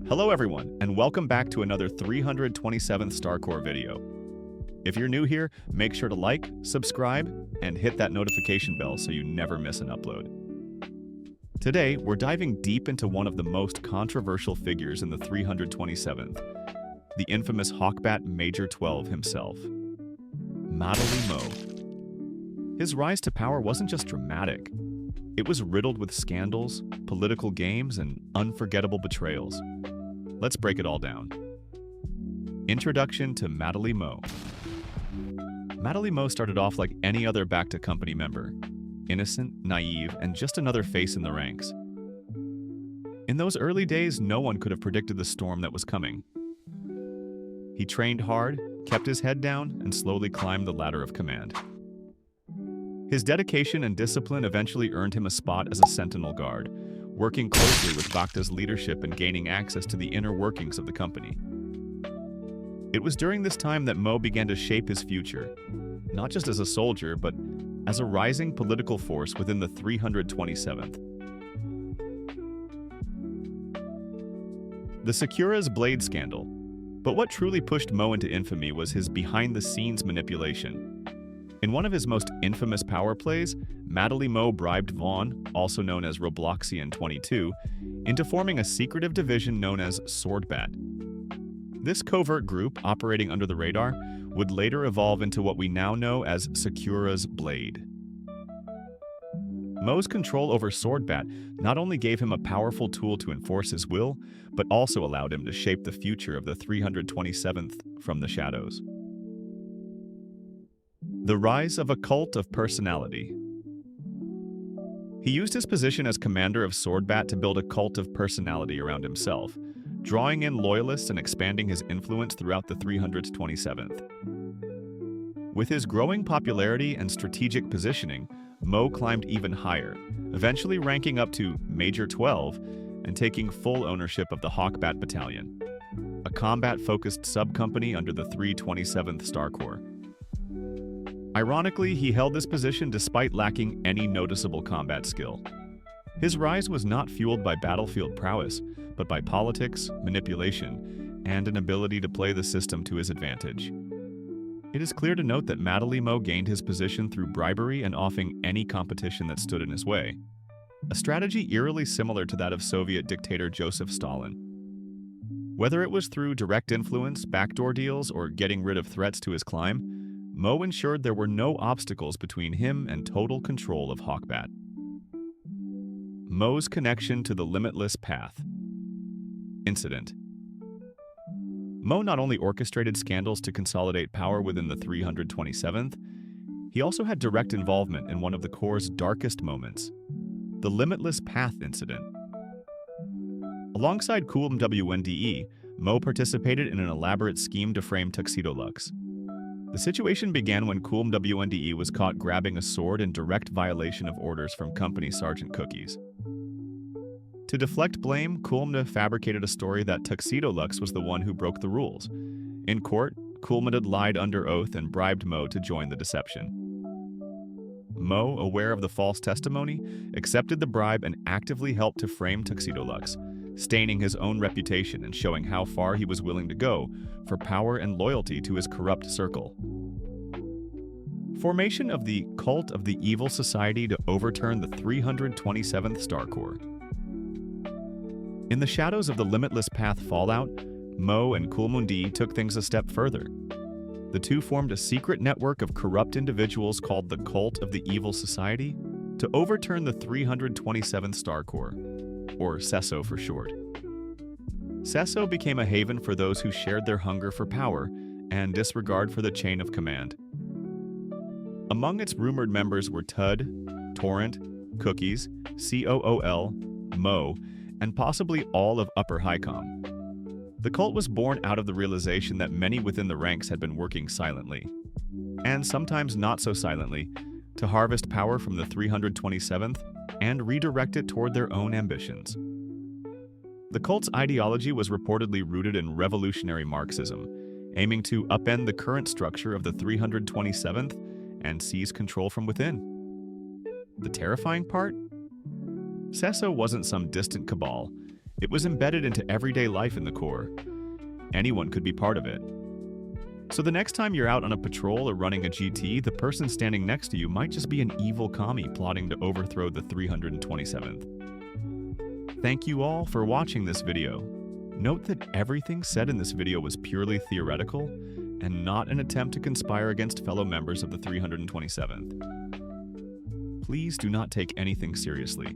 Hello everyone, and welcome back to another 327th StarCore video. If you're new here, make sure to like, subscribe, and hit that notification bell so you never miss an upload. Today, we're diving deep into one of the most controversial figures in the 327th, the infamous Hawkbat Major 12 himself, Madi1yMoe. His rise to power wasn't just dramatic. It was riddled with scandals, political games, and unforgettable betrayals. Let's break it all down. Introduction to Madi1yMoe. Madi1yMoe started off like any other back-to-company member, innocent, naive, and just another face in the ranks. In those early days, no one could have predicted the storm that was coming. He trained hard, kept his head down, and slowly climbed the ladder of command. His dedication and discipline eventually earned him a spot as a Sentinel Guard, working closely with Bacta's leadership and gaining access to the inner workings of the company. It was during this time that Moe began to shape his future, not just as a soldier, but as a rising political force within the 327th. The Securas blade scandal. But what truly pushed Moe into infamy was his behind-the-scenes manipulation. In one of his most infamous power plays, Madi1yMoe bribed Vaughn, also known as Robloxian22, into forming a secretive division known as Swordbat. This covert group, operating under the radar, would later evolve into what we now know as Securas Blade. Moe's control over Swordbat not only gave him a powerful tool to enforce his will, but also allowed him to shape the future of the 327th from the shadows. The rise of a cult of personality. He used his position as commander of Swordbat to build a cult of personality around himself, drawing in loyalists and expanding his influence throughout the 327th. With his growing popularity and strategic positioning, Moe climbed even higher, eventually ranking up to Major 12 and taking full ownership of the Hawkbat Battalion, a combat-focused sub-company under the 327th StarCore. Ironically, he held this position despite lacking any noticeable combat skill. His rise was not fueled by battlefield prowess, but by politics, manipulation, and an ability to play the system to his advantage. It is clear to note that Madi1yMoe gained his position through bribery and offing any competition that stood in his way, a strategy eerily similar to that of Soviet dictator Joseph Stalin. Whether it was through direct influence, backdoor deals, or getting rid of threats to his climb, Moe ensured there were no obstacles between him and total control of Hawkbat. Moe's connection to the Limitless path. Incident. Moe not only orchestrated scandals to consolidate power within the 327th, he also had direct involvement in one of the Corps' darkest moments, the Limitless Path incident. Alongside Madi1yMoe, Moe participated in an elaborate scheme to frame Tuxedo Lux. The situation began when Madi1yMoe was caught grabbing a sword in direct violation of orders from Company Sergeant Cookies. To deflect blame, Madi1yMoe fabricated a story that Tuxedo Lux was the one who broke the rules. In court, Madi1yMoe had lied under oath and bribed Moe to join the deception. Moe, aware of the false testimony, accepted the bribe and actively helped to frame Tuxedo Lux, staining his own reputation and showing how far he was willing to go for power and loyalty to his corrupt circle. Formation of the Cult of the Evil Society to overturn the 327th StarCore. In the shadows of the Limitless Path fallout, Moe and Madi1yMoe took things a step further. The two formed a secret network of corrupt individuals called the Cult of the Evil Society to overturn the 327th StarCore, or CESO for short. CESO became a haven for those who shared their hunger for power and disregard for the chain of command. Among its rumored members were Tud, Torrent, Cookies, COOL, Moe, and possibly all of Upper Highcom. The cult was born out of the realization that many within the ranks had been working silently, and sometimes not so silently, to harvest power from the 327th and redirect it toward their own ambitions. The cult's ideology was reportedly rooted in revolutionary Marxism, aiming to upend the current structure of the 327th and seize control from within. The terrifying part? CESO wasn't some distant cabal. It was embedded into everyday life in the core. Anyone could be part of it. So the next time you're out on a patrol or running a GT, the person standing next to you might just be an evil commie plotting to overthrow the 327th. Thank you all for watching this video. Note that everything said in this video was purely theoretical and not an attempt to conspire against fellow members of the 327th. Please do not take anything seriously.